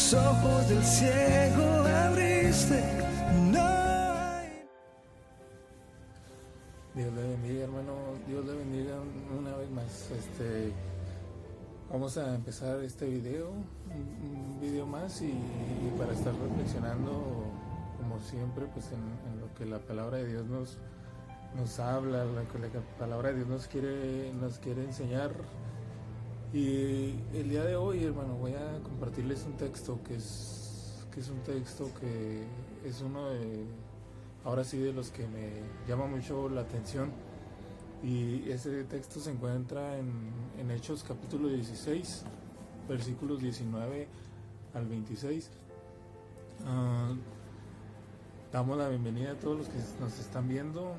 los ojos del ciego abriste. No hay... Dios le bendiga, hermano. Dios le bendiga una vez más. Vamos a empezar este video, un video más y para estar reflexionando, como siempre, pues en lo que la palabra de Dios nos habla, lo que la palabra de Dios nos quiere enseñar. Y el día de hoy, hermano, voy a compartirles un texto que es un texto que es uno de, ahora sí, de los que me llama mucho la atención. Y ese texto se encuentra en Hechos capítulo 16, versículos 19 al 26. Damos la bienvenida a todos los que nos están viendo,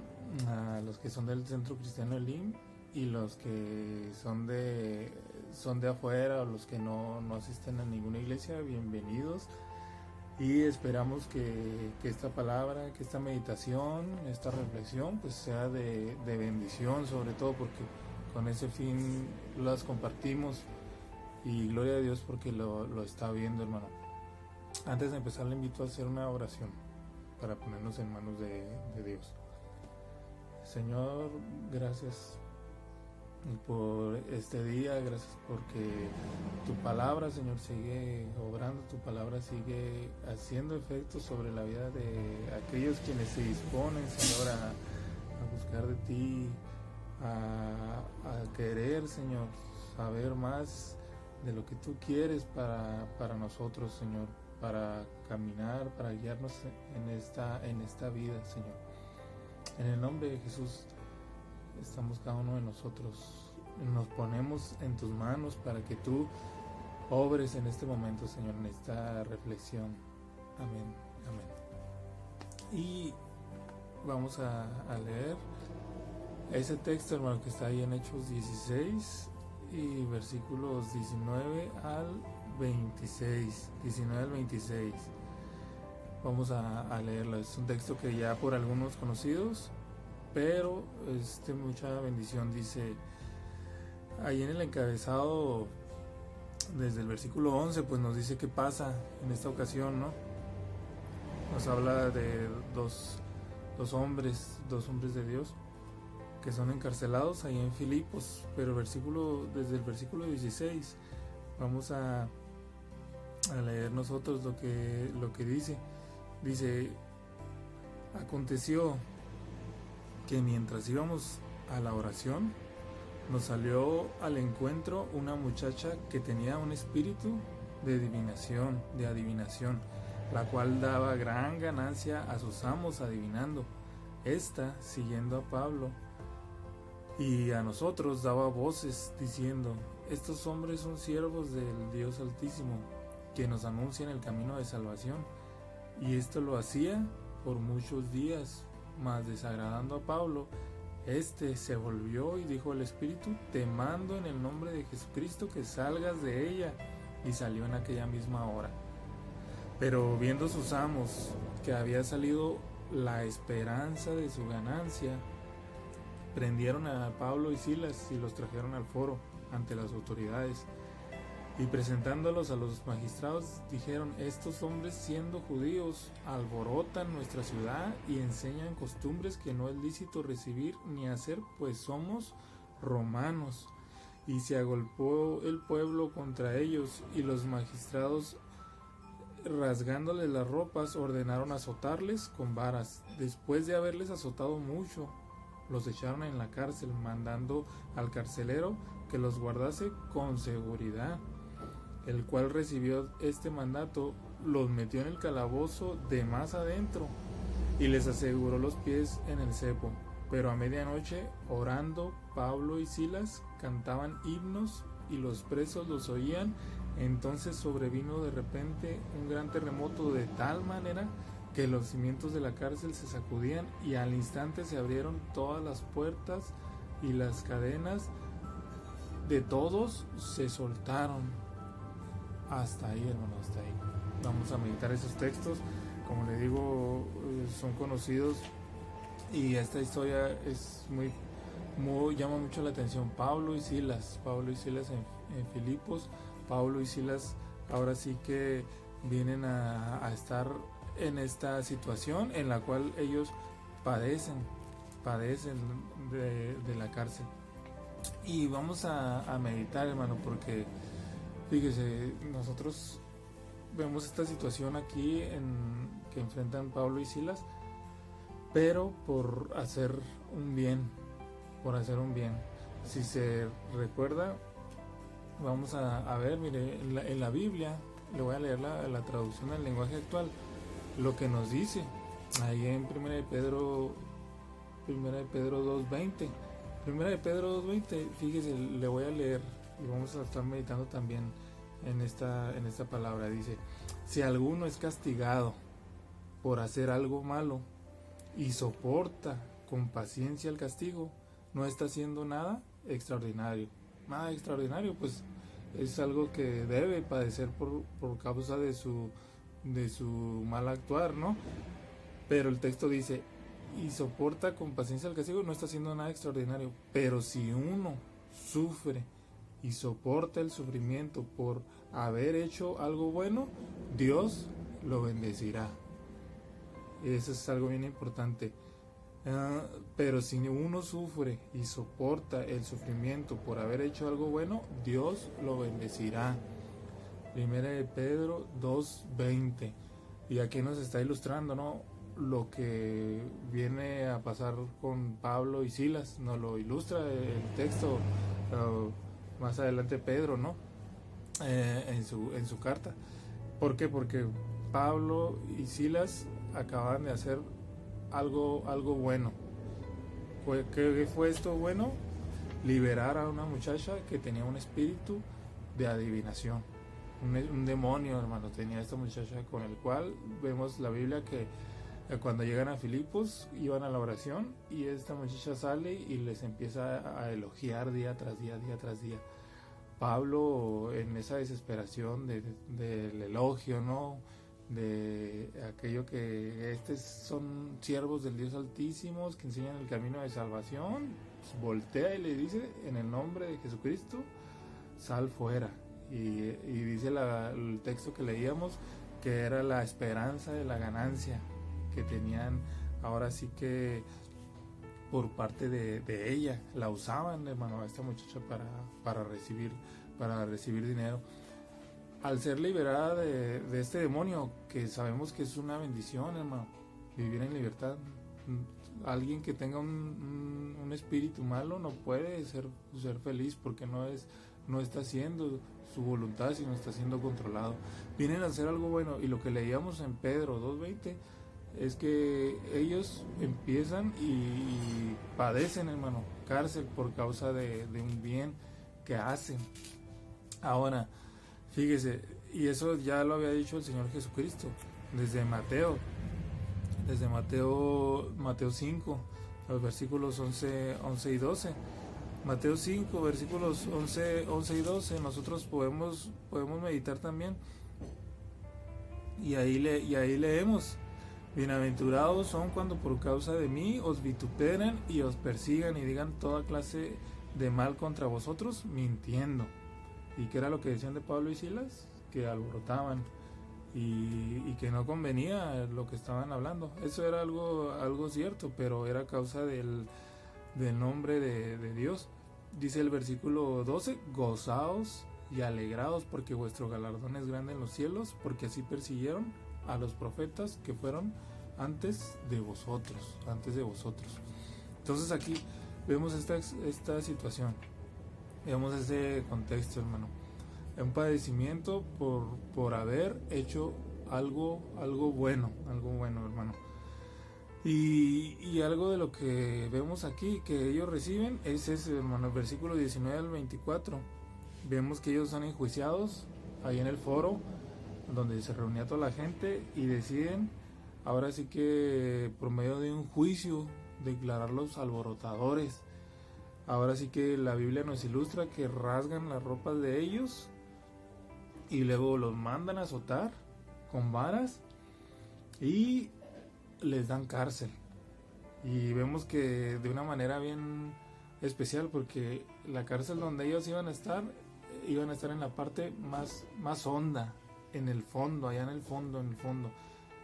a los que son del Centro Cristiano Elim y los que son de afuera o los que no asisten a ninguna iglesia. Bienvenidos. Y esperamos que esta palabra, que esta meditación, esta reflexión, pues sea de bendición, sobre todo porque con ese fin las compartimos. Y gloria a Dios porque lo está viendo, hermano. Antes de empezar, le invito a hacer una oración para ponernos en manos de Dios. Señor, gracias por este día, gracias porque tu palabra, Señor, sigue obrando, tu palabra sigue haciendo efecto sobre la vida de aquellos quienes se disponen, Señor, a buscar de ti, a querer, Señor, saber más de lo que tú quieres para nosotros, Señor, para caminar, para guiarnos en esta vida, Señor. En el nombre de Jesús estamos cada uno de nosotros, nos ponemos en tus manos para que tú obres en este momento, Señor, en esta reflexión. Amén, amén. Y vamos a leer ese texto, hermano, que está ahí en Hechos 16 y versículos 19 al 26. Vamos a leerlo. Es un texto que ya por algunos conocidos, pero mucha bendición. Dice ahí en el encabezado, desde el versículo 11, pues nos dice qué pasa en esta ocasión, ¿no? Nos habla de dos hombres de Dios que son encarcelados ahí en Filipos, pero desde el versículo 16 vamos a leer nosotros lo que dice: aconteció que mientras íbamos a la oración, nos salió al encuentro una muchacha que tenía un espíritu de adivinación, la cual daba gran ganancia a sus amos adivinando. Esta, siguiendo a Pablo y a nosotros, daba voces diciendo: estos hombres son siervos del Dios Altísimo, que nos anuncian el camino de salvación. Y esto lo hacía por muchos días, mas desagradando a Pablo, se volvió y dijo al espíritu: te mando en el nombre de Jesucristo que salgas de ella. Y salió en aquella misma hora. Pero viendo sus amos que había salido la esperanza de su ganancia, prendieron a Pablo y Silas y los trajeron al foro ante las autoridades. Y presentándolos a los magistrados, dijeron: estos hombres, siendo judíos, alborotan nuestra ciudad y enseñan costumbres que no es lícito recibir ni hacer, pues somos romanos. Y se agolpó el pueblo contra ellos, y los magistrados, rasgándoles las ropas, ordenaron azotarles con varas. Después de haberles azotado mucho, los echaron en la cárcel, mandando al carcelero que los guardase con seguridad, el cual recibió este mandato, los metió en el calabozo de más adentro y les aseguró los pies en el cepo. Pero a medianoche, orando, Pablo y Silas cantaban himnos y los presos los oían. Entonces sobrevino de repente un gran terremoto, de tal manera que los cimientos de la cárcel se sacudían, y al instante se abrieron todas las puertas y las cadenas de todos se soltaron. Hasta ahí, hermano, hasta ahí. Vamos a meditar esos textos. Como le digo, son conocidos, y esta historia es muy llama mucho la atención. Pablo y Silas en Filipos. Pablo y Silas ahora sí que vienen a estar en esta situación en la cual ellos padecen de la cárcel. Y vamos a meditar, hermano, porque fíjese, nosotros vemos esta situación aquí que enfrentan Pablo y Silas, pero por hacer un bien, Si se recuerda, vamos a ver, mire, en la Biblia, le voy a leer la traducción del lenguaje actual, lo que nos dice, ahí en 1 de Pedro 2:20. 1 de Pedro 2:20, fíjese, le voy a leer y vamos a estar meditando también en esta palabra. Dice: si alguno es castigado por hacer algo malo y soporta con paciencia el castigo, no está haciendo nada extraordinario. Nada extraordinario, pues es algo que debe padecer por causa de su mal actuar, ¿no? Pero el texto dice: y soporta con paciencia el castigo, no está haciendo nada extraordinario. Pero si uno sufre y soporta el sufrimiento por haber hecho algo bueno, Dios lo bendecirá. Eso es algo bien importante. Pero si uno sufre y soporta el sufrimiento por haber hecho algo bueno, Dios lo bendecirá. 1 de Pedro 2:20. Y aquí nos está ilustrando, ¿no?, lo que viene a pasar con Pablo y Silas. Nos lo ilustra el texto más adelante Pedro, ¿no? En su carta. ¿Por qué? Porque Pablo y Silas acaban de hacer algo bueno. ¿Qué fue esto bueno? Liberar a una muchacha que tenía un espíritu de adivinación. Un demonio, hermano, tenía esta muchacha, con el cual vemos la Biblia que cuando llegan a Filipos iban a la oración y esta muchacha sale y les empieza a elogiar día tras día. Pablo, en esa desesperación del elogio, ¿no?, de aquello que estos son siervos del Dios Altísimo que enseñan el camino de salvación, pues voltea y le dice: en el nombre de Jesucristo, sal fuera. Y dice el texto que leíamos que era la esperanza de la ganancia que tenían, ahora sí que por parte de ella. La usaban, hermano, a esta muchacha para recibir dinero. Al ser liberada de este demonio, que sabemos que es una bendición, hermano, vivir en libertad. Alguien que tenga un espíritu malo no puede ser feliz, porque no está haciendo su voluntad, sino está siendo controlado. Vienen a hacer algo bueno, y lo que leíamos en Pedro 2:20 es que ellos empiezan y padecen, hermano, cárcel por causa de un bien que hacen. Ahora, fíjese, y eso ya lo había dicho el Señor Jesucristo desde Mateo 5, los versículos 11 y 12. Mateo 5, versículos 11 y 12, nosotros podemos meditar también. Y ahí leemos: bienaventurados son cuando por causa de mí os vituperen y os persigan y digan toda clase de mal contra vosotros, mintiendo. ¿Y qué era lo que decían de Pablo y Silas? Que alborotaban y que no convenía lo que estaban hablando. Eso era algo cierto, pero era causa del nombre de Dios. Dice el versículo 12: gozaos y alegraos, porque vuestro galardón es grande en los cielos, porque así persiguieron a los profetas que fueron antes de vosotros. Entonces aquí vemos esta situación, vemos ese contexto, hermano. Un padecimiento por haber hecho algo bueno, hermano. Y algo de lo que vemos aquí que ellos reciben es ese, hermano, el versículo 19 al 24. Vemos que ellos son enjuiciados ahí en el foro donde se reunía toda la gente, y deciden, ahora sí que por medio de un juicio, declararlos alborotadores. Ahora sí que la Biblia nos ilustra que rasgan las ropas de ellos y luego los mandan a azotar con varas y les dan cárcel. Y vemos que de una manera bien especial, porque la cárcel donde ellos iban a estar en la parte más honda, en el fondo, allá en el fondo,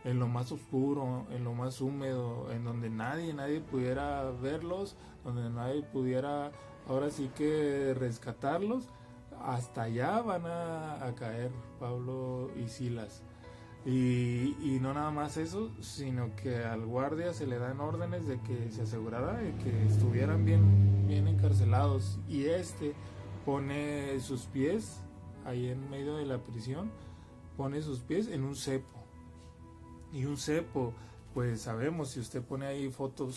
en lo más oscuro, en lo más húmedo, en donde nadie pudiera verlos, donde nadie pudiera ahora sí que rescatarlos. Hasta allá van a caer Pablo y Silas. Y no nada más eso, sino que al guardia se le dan órdenes de que se asegurara de que estuvieran bien encarcelados, y pone sus pies ahí en medio de la prisión, pone sus pies en un cepo. Y un cepo, pues sabemos, si usted pone ahí fotos,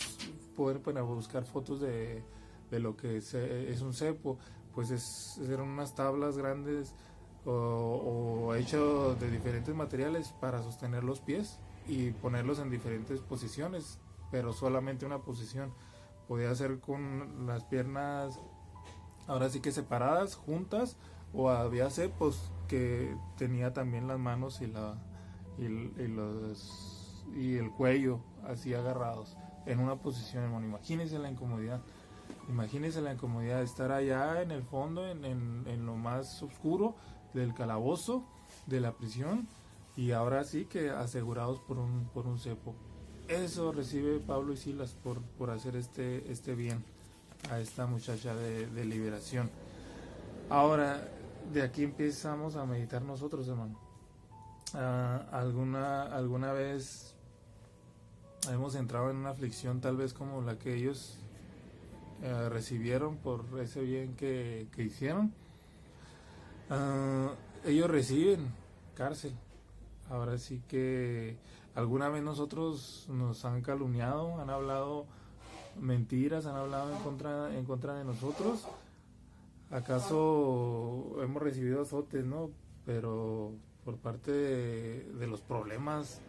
poder para buscar fotos de lo que es un cepo, pues eran unas tablas grandes o hecho de diferentes materiales para sostener los pies y ponerlos en diferentes posiciones, pero solamente una posición. Podía ser con las piernas ahora sí que separadas, juntas, o había cepos que tenía también las manos y el cuello así agarrados en una posición, hermano. Imagínense la incomodidad de estar allá en el fondo, en lo más oscuro del calabozo, de la prisión, y ahora sí que asegurados por un cepo. Eso recibe Pablo y Silas por hacer este bien a esta muchacha de liberación. Ahora, de aquí empezamos a meditar nosotros, hermano. ¿Alguna vez hemos entrado en una aflicción tal vez como la que ellos recibieron por ese bien que hicieron? Ellos reciben cárcel. Ahora sí que alguna vez nosotros nos han calumniado, han hablado mentiras, han hablado en contra de nosotros. ¿Acaso hemos recibido azotes, no? Pero por parte de los problemas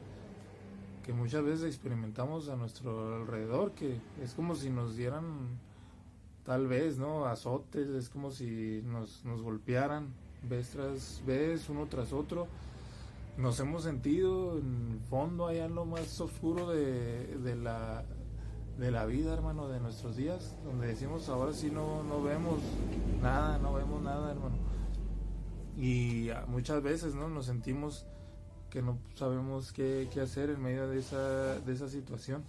que muchas veces experimentamos a nuestro alrededor, que es como si nos dieran tal vez, ¿no?, azotes, es como si nos golpearan vez tras vez, uno tras otro. Nos hemos sentido en el fondo, allá en lo más oscuro de la vida, hermano, de nuestros días, donde decimos ahora sí no vemos nada, hermano. Y muchas veces, ¿no?, nos sentimos que no sabemos qué hacer en medio de esa situación.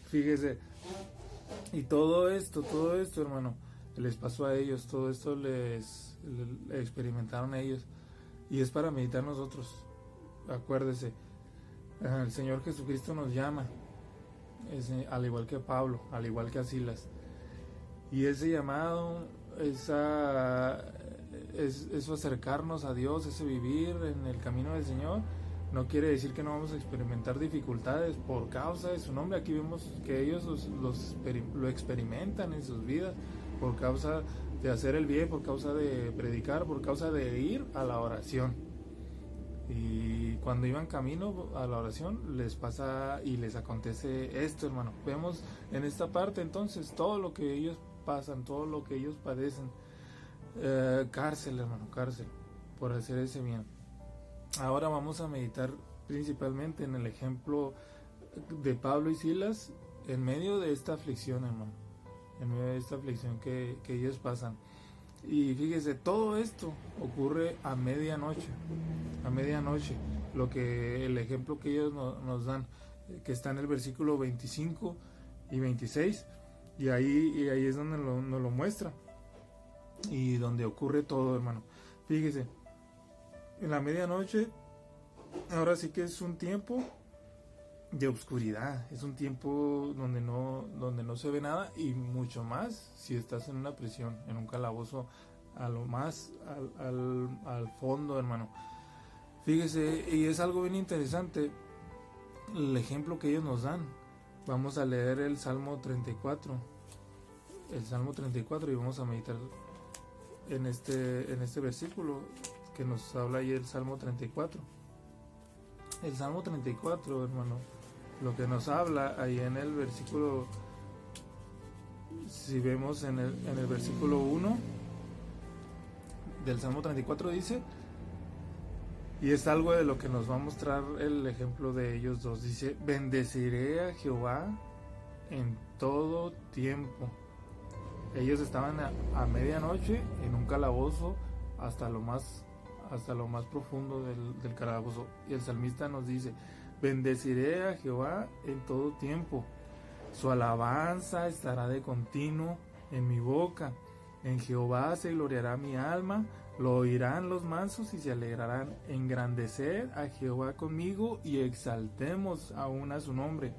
Fíjese, y todo esto, hermano, les pasó a ellos, todo esto les experimentaron ellos, y es para meditar nosotros. Acuérdese, el Señor Jesucristo nos llama, al igual que Pablo, al igual que a Silas, y ese llamado, eso acercarnos a Dios, ese vivir en el camino del Señor, no quiere decir que no vamos a experimentar dificultades por causa de su nombre. Aquí vemos que ellos lo experimentan en sus vidas por causa de hacer el bien, por causa de predicar, por causa de ir a la oración. Y cuando iban camino a la oración les pasa y les acontece esto, hermano. Vemos en esta parte entonces todo lo que ellos pasan, todo lo que ellos padecen. Cárcel, hermano, cárcel, por hacer ese bien. Ahora vamos a meditar principalmente en el ejemplo de Pablo y Silas en medio de esta aflicción, hermano, en medio de esta aflicción que ellos pasan. Y fíjese, todo esto ocurre a medianoche, el ejemplo que ellos nos dan, que está en el versículo 25 y 26, y ahí es donde nos lo muestra, y donde ocurre todo, hermano. Fíjese, en la medianoche, ahora sí que es un tiempo de oscuridad, es un tiempo donde no se ve nada, y mucho más si estás en una prisión, en un calabozo, a lo más al fondo, hermano. Fíjese, y es algo bien interesante el ejemplo que ellos nos dan. Vamos a leer el Salmo 34, y vamos a meditar en este versículo que nos habla ahí el Salmo 34. El Salmo 34, hermano, lo que nos habla ahí en el versículo, si vemos en el versículo 1 del Salmo 34, dice, y es algo de lo que nos va a mostrar el ejemplo de ellos dos. Dice: bendeciré a Jehová en todo tiempo. Ellos estaban a medianoche en un calabozo hasta lo más hasta lo más profundo del calabozo. Y el salmista nos dice: bendeciré a Jehová en todo tiempo, su alabanza estará de continuo en mi boca. En Jehová se gloriará mi alma, lo oirán los mansos y se alegrarán. Engrandecer a Jehová conmigo y exaltemos aún a su nombre.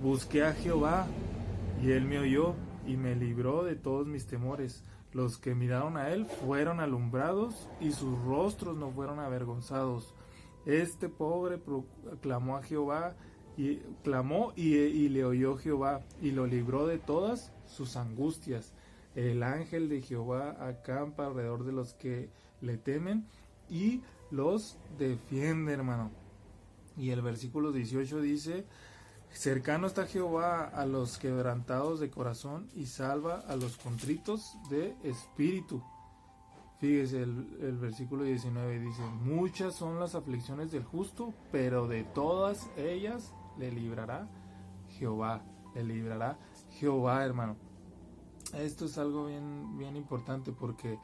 Busqué a Jehová y él me oyó y me libró de todos mis temores. Los que miraron a él fueron alumbrados y sus rostros no fueron avergonzados. Este pobre clamó a Jehová y clamó y le oyó Jehová y lo libró de todas sus angustias. El ángel de Jehová acampa alrededor de los que le temen y los defiende, hermano. Y el versículo 18 dice: cercano está Jehová a los quebrantados de corazón y salva a los contritos de espíritu. Fíjese el versículo 19 dice: muchas son las aflicciones del justo, pero de todas ellas le librará Jehová. Le librará Jehová, hermano. Esto es algo bien importante, porque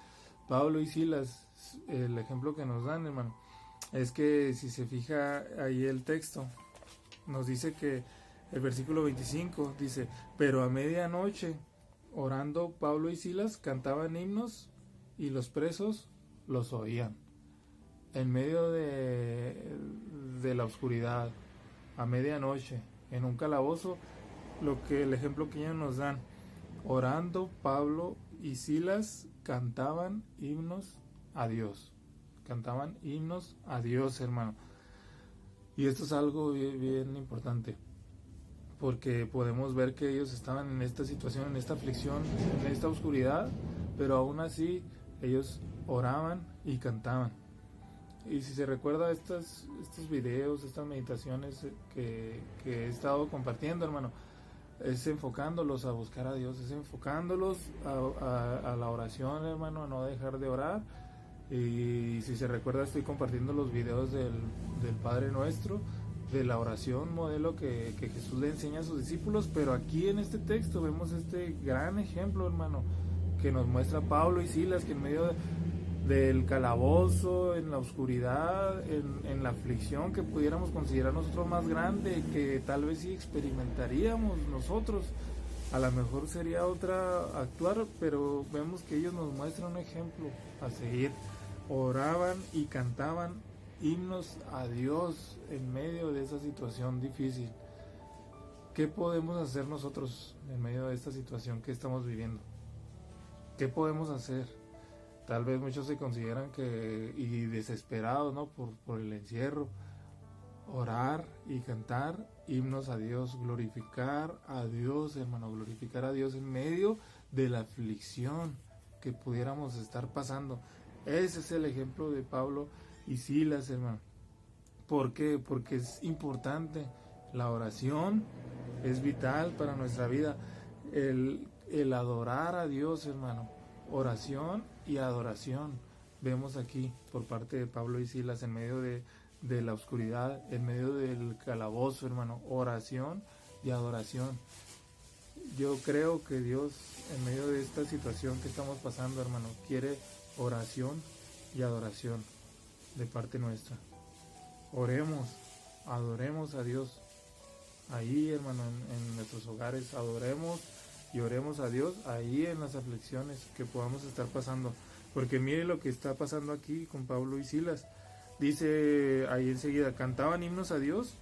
Pablo y Silas, el ejemplo que nos dan, hermano, es que si se fija ahí el texto, nos dice que el versículo 25 dice: pero a medianoche, orando Pablo y Silas, cantaban himnos y los presos los oían. En medio de la oscuridad, a medianoche, en un calabozo, el ejemplo que ellos nos dan: orando Pablo y Silas cantaban himnos a Dios. Cantaban himnos a Dios, hermano. Y esto es algo bien importante, porque podemos ver que ellos estaban en esta situación, en esta aflicción, en esta oscuridad, pero aún así ellos oraban y cantaban. Y si se recuerda estos videos, estas meditaciones que he estado compartiendo, hermano, es enfocándolos a buscar a Dios, es enfocándolos a la oración, hermano, a no dejar de orar. Y si se recuerda, estoy compartiendo los videos del Padre Nuestro, de la oración modelo que Jesús le enseña a sus discípulos. Pero aquí en este texto vemos este gran ejemplo, hermano, que nos muestra Pablo y Silas, que en medio del calabozo, en la oscuridad, en la aflicción que pudiéramos considerar nosotros más grande, que tal vez sí experimentaríamos nosotros, a lo mejor sería otra actuar, pero vemos que ellos nos muestran un ejemplo a seguir. Oraban y cantaban himnos a Dios en medio de esa situación difícil. ¿Qué podemos hacer nosotros en medio de esta situación que estamos viviendo? ¿Qué podemos hacer? Tal vez muchos se consideran y desesperados, ¿no? por el encierro. Orar y cantar himnos a Dios, glorificar a Dios, hermano, glorificar a Dios en medio de la aflicción que pudiéramos estar pasando. Ese es el ejemplo de Pablo y Silas, hermano. ¿Por qué? Porque es importante. La oración es vital para nuestra vida. El adorar a Dios, hermano. Oración y adoración. Vemos aquí por parte de Pablo y Silas en medio de la oscuridad, en medio del calabozo, hermano. Oración y adoración. Yo creo que Dios, en medio de esta situación que estamos pasando, hermano, quiere oración y adoración de parte nuestra. Oremos, adoremos a Dios ahí, hermano, en nuestros hogares. Adoremos y oremos a Dios ahí en las aflicciones que podamos estar pasando, porque mire lo que está pasando aquí con Pablo y Silas. Dice ahí enseguida: cantaban himnos a Dios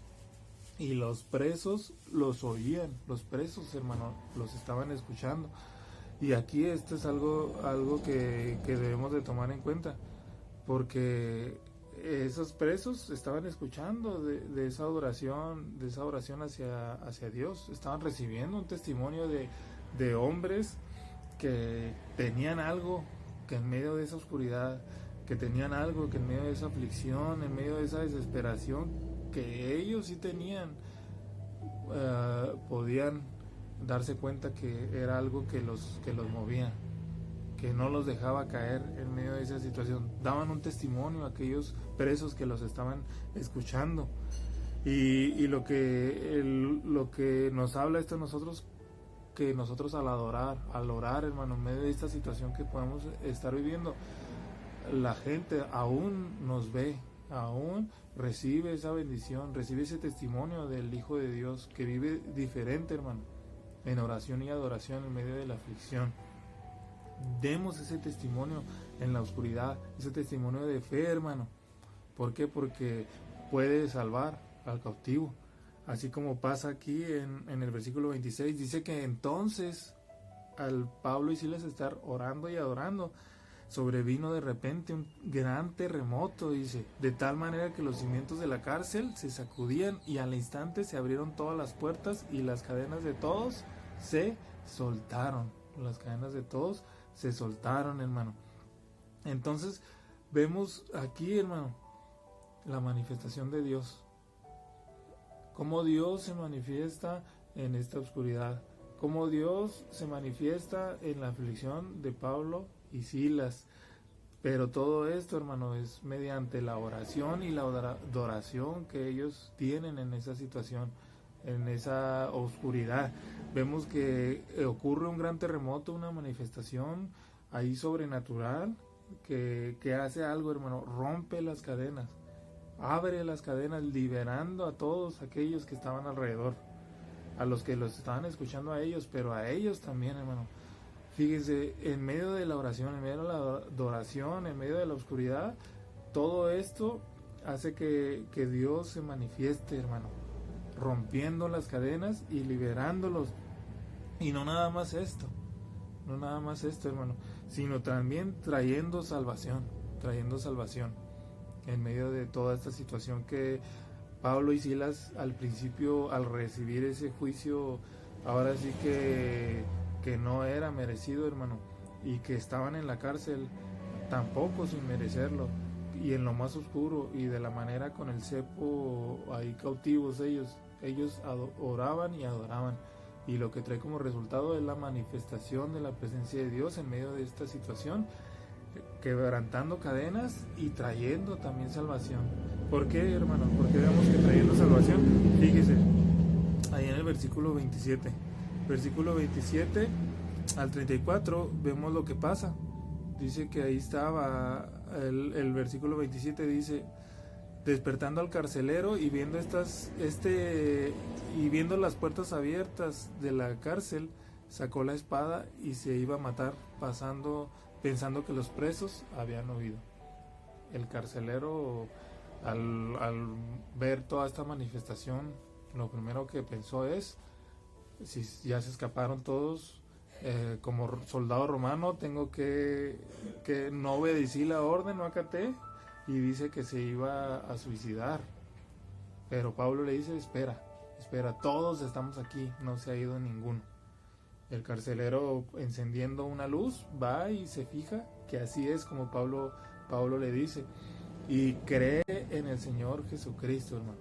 y los presos los oían. Los presos, hermano, los estaban escuchando. Y aquí esto es algo que debemos de tomar en cuenta, porque esos presos estaban escuchando de esa oración hacia Dios. Estaban recibiendo un testimonio de hombres que tenían algo, que en medio de esa oscuridad, que tenían algo, que en medio de esa aflicción, en medio de esa desesperación que ellos sí tenían, podían darse cuenta que era algo que los movía, que no los dejaba caer en medio de esa situación. Daban un testimonio a aquellos presos que los estaban escuchando. Y lo que nos habla esto a nosotros, que nosotros al orar, hermano, en medio de esta situación que podemos estar viviendo, la gente aún nos ve, aún recibe esa bendición, recibe ese testimonio del Hijo de Dios que vive diferente, hermano, en oración y adoración en medio de la aflicción. Demos ese testimonio en la oscuridad, ese testimonio de fe, hermano. ¿Por qué? Porque puede salvar al cautivo. Así como pasa aquí en el versículo 26, dice que entonces al Pablo y Silas estar orando y adorando, sobrevino de repente un gran terremoto, dice, de tal manera que los cimientos de la cárcel se sacudían y al instante se abrieron todas las puertas y las cadenas de todos se soltaron. Las cadenas de todos se soltaron, hermano. Entonces vemos aquí, hermano, la manifestación de Dios. Cómo Dios se manifiesta en esta oscuridad. Cómo Dios se manifiesta en la aflicción de Pablo y Silas. Pero todo esto, hermano, es mediante la oración y la adoración que ellos tienen en esa situación, en esa oscuridad. Vemos que ocurre un gran terremoto, una manifestación ahí sobrenatural que hace algo, hermano, rompe las cadenas, abre las cadenas, liberando a todos aquellos que estaban alrededor, a los que los estaban escuchando a ellos, pero a ellos también, hermano. Fíjense, en medio de la oración, en medio de la adoración, en medio de la oscuridad, todo esto hace que Dios se manifieste, hermano, rompiendo las cadenas y liberándolos. Y no nada más esto, hermano, sino también trayendo salvación en medio de toda esta situación que Pablo y Silas al principio, al recibir ese juicio, ahora sí que no era merecido, hermano, y que estaban en la cárcel tampoco sin merecerlo, y en lo más oscuro y de la manera con el cepo ahí cautivos, ellos oraban y adoraban, y lo que trae como resultado es la manifestación de la presencia de Dios en medio de esta situación, quebrantando cadenas y trayendo también salvación. ¿Por qué, hermano? ¿Por qué vemos que trayendo salvación? Fíjese, ahí en el versículo 27 al 34 vemos lo que pasa. Dice que ahí estaba el versículo 27, dice: despertando al carcelero y viendo viendo las puertas abiertas de la cárcel, sacó la espada y se iba a matar, pensando que los presos habían huido. El carcelero, al ver toda esta manifestación, lo primero que pensó es: si ya se escaparon todos, como soldado romano tengo que no obedecí la orden, no acaté, y dice que se iba a suicidar. Pero Pablo le dice: espera, todos estamos aquí, no se ha ido ninguno. El carcelero, encendiendo una luz, va y se fija que así es como Pablo le dice, y cree en el Señor Jesucristo, hermano.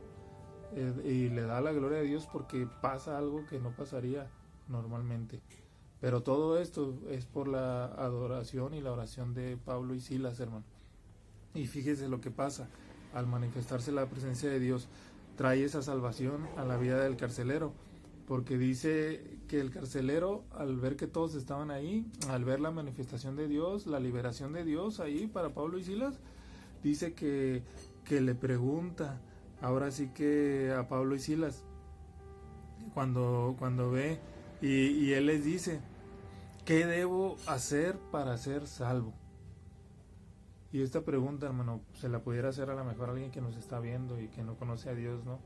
Y le da la gloria a Dios porque pasa algo que no pasaría normalmente. Pero todo esto es por la adoración y la oración de Pablo y Silas, hermano. Y fíjese lo que pasa al manifestarse la presencia de Dios. Trae esa salvación a la vida del carcelero, porque dice que el carcelero, al ver que todos estaban ahí, al ver la manifestación de Dios, la liberación de Dios ahí para Pablo y Silas, dice que le pregunta, ahora sí que a Pablo y Silas, cuando ve, y él les dice: ¿qué debo hacer para ser salvo? Y esta pregunta, hermano, se la pudiera hacer a lo mejor a alguien que nos está viendo y que no conoce a Dios, ¿no?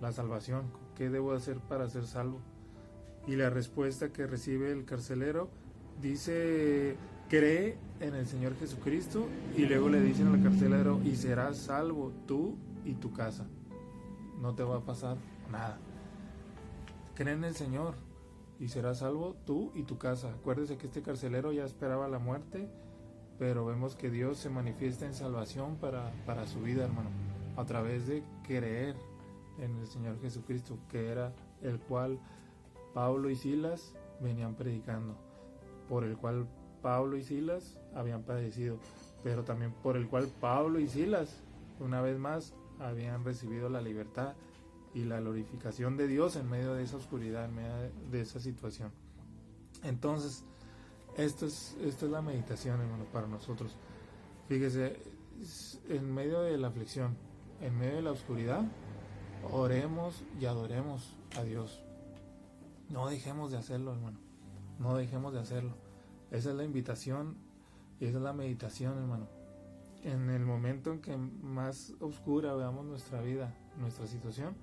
La salvación, ¿qué debo hacer para ser salvo? Y la respuesta que recibe el carcelero dice: cree en el Señor Jesucristo. Y luego le dicen al carcelero: y serás salvo tú y tu casa, no te va a pasar nada. Cree en el Señor y serás salvo tú y tu casa. Acuérdese que este carcelero ya esperaba la muerte, pero vemos que Dios se manifiesta en salvación para su vida, hermano, a través de creer en el Señor Jesucristo, que era el cual Pablo y Silas venían predicando, por el cual Pablo y Silas habían padecido, pero también por el cual Pablo y Silas, una vez más, habían recibido la libertad y la glorificación de Dios en medio de esa oscuridad, en medio de esa situación. Entonces, esta es la meditación, hermano, para nosotros. Fíjese, en medio de la aflicción, en medio de la oscuridad, oremos y adoremos a Dios. No dejemos de hacerlo, hermano. No dejemos de hacerlo. Esa es la invitación y esa es la meditación, hermano. En el momento en que más oscura veamos nuestra vida, nuestra situación,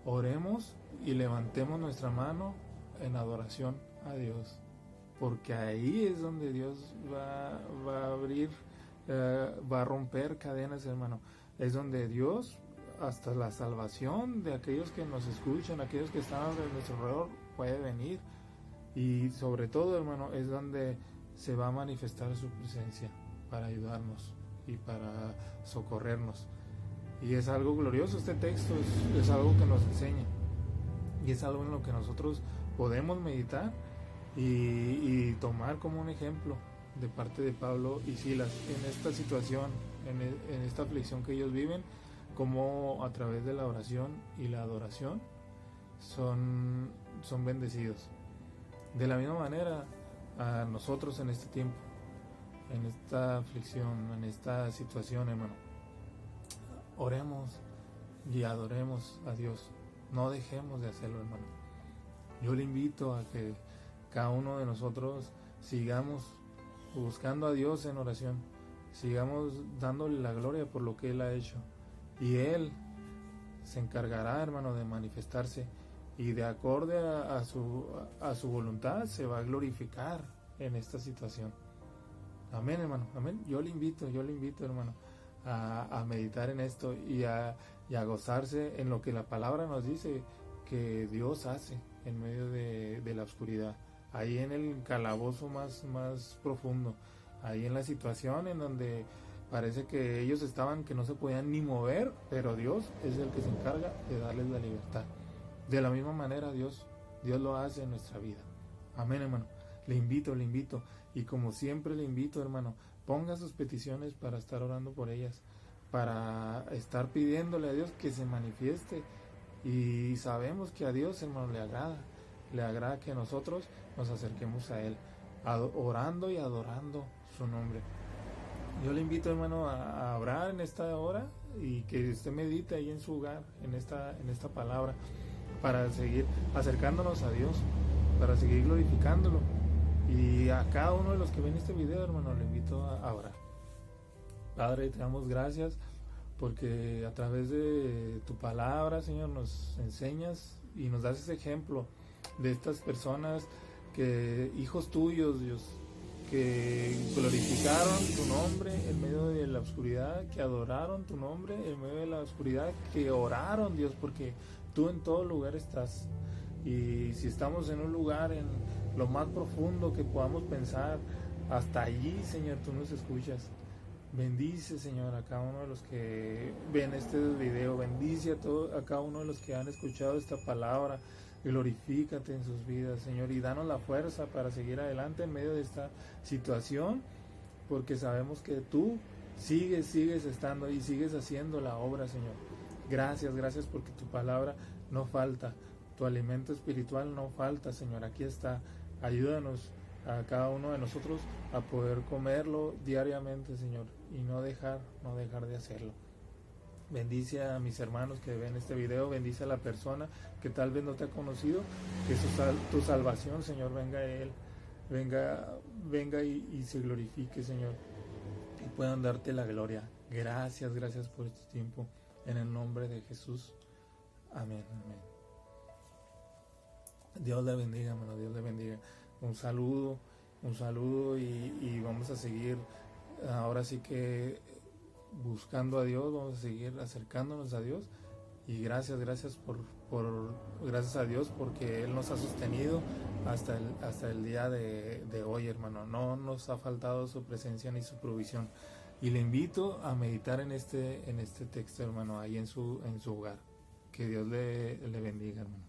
oremos y levantemos nuestra mano en adoración a Dios. Porque ahí es donde Dios va a abrir, va a romper cadenas, hermano. Es donde Dios, hasta la salvación de aquellos que nos escuchan, aquellos que están a nuestro alrededor, puede venir. Y sobre todo, hermano, es donde se va a manifestar su presencia para ayudarnos y para socorrernos. Y es algo glorioso este texto, es algo que nos enseña. Y es algo en lo que nosotros podemos meditar y tomar como un ejemplo de parte de Pablo y Silas en esta situación, en esta aflicción que ellos viven, como a través de la oración y la adoración son bendecidos. De la misma manera, a nosotros en este tiempo, en esta aflicción, en esta situación, hermano, oremos y adoremos a Dios. No dejemos de hacerlo, hermano. Yo le invito a que cada uno de nosotros sigamos buscando a Dios en oración, sigamos dándole la gloria por lo que Él ha hecho, y Él se encargará, hermano, de manifestarse, y de acorde a su voluntad se va a glorificar en esta situación. Amén, hermano, amén. Yo le invito, hermano, a meditar en esto y a gozarse en lo que la palabra nos dice que Dios hace en medio de la oscuridad, ahí en el calabozo más profundo, ahí en la situación en donde parece que ellos estaban que no se podían ni mover, pero Dios es el que se encarga de darles la libertad. De la misma manera Dios lo hace en nuestra vida. Amén, hermano. Le invito, y como siempre le invito, hermano, ponga sus peticiones para estar orando por ellas, para estar pidiéndole a Dios que se manifieste. Y sabemos que a Dios, hermano, le agrada que nosotros nos acerquemos a Él, orando y adorando su nombre. Yo le invito, hermano, a orar en esta hora y que usted medite ahí en su hogar, en esta palabra, para seguir acercándonos a Dios, para seguir glorificándolo. Y a cada uno de los que ven este video, hermano, le invito a orar. Padre, te damos gracias porque a través de tu palabra, Señor, nos enseñas y nos das ese ejemplo de estas personas, que hijos tuyos, Dios, que glorificaron tu nombre en medio de la oscuridad, que adoraron tu nombre en medio de la oscuridad, que oraron, Dios, porque tú en todo lugar estás. Y si estamos en un lugar en lo más profundo que podamos pensar, hasta allí, Señor, tú nos escuchas. Bendice, Señor, a cada uno de los que ven este video, bendice a cada uno de los que han escuchado esta palabra. Glorifícate en sus vidas, Señor, y danos la fuerza para seguir adelante en medio de esta situación, porque sabemos que tú sigues estando y sigues haciendo la obra, Señor. Gracias porque tu palabra no falta, tu alimento espiritual no falta, Señor. Aquí está. Ayúdanos a cada uno de nosotros a poder comerlo diariamente, Señor, y no dejar de hacerlo. Bendice a mis hermanos que ven este video, bendice a la persona que tal vez no te ha conocido, que tu salvación, Señor, venga a él, venga y se glorifique, Señor, y puedan darte la gloria. Gracias por este tiempo, en el nombre de Jesús. Amén. Dios le bendiga, hermano, Dios le bendiga. Un saludo y vamos a seguir ahora sí que buscando a Dios, vamos a seguir acercándonos a Dios, y gracias a Dios porque Él nos ha sostenido hasta el día de hoy, hermano. No nos ha faltado su presencia ni su provisión, y le invito a meditar en este texto, hermano, ahí en su hogar. Que Dios le bendiga, hermano.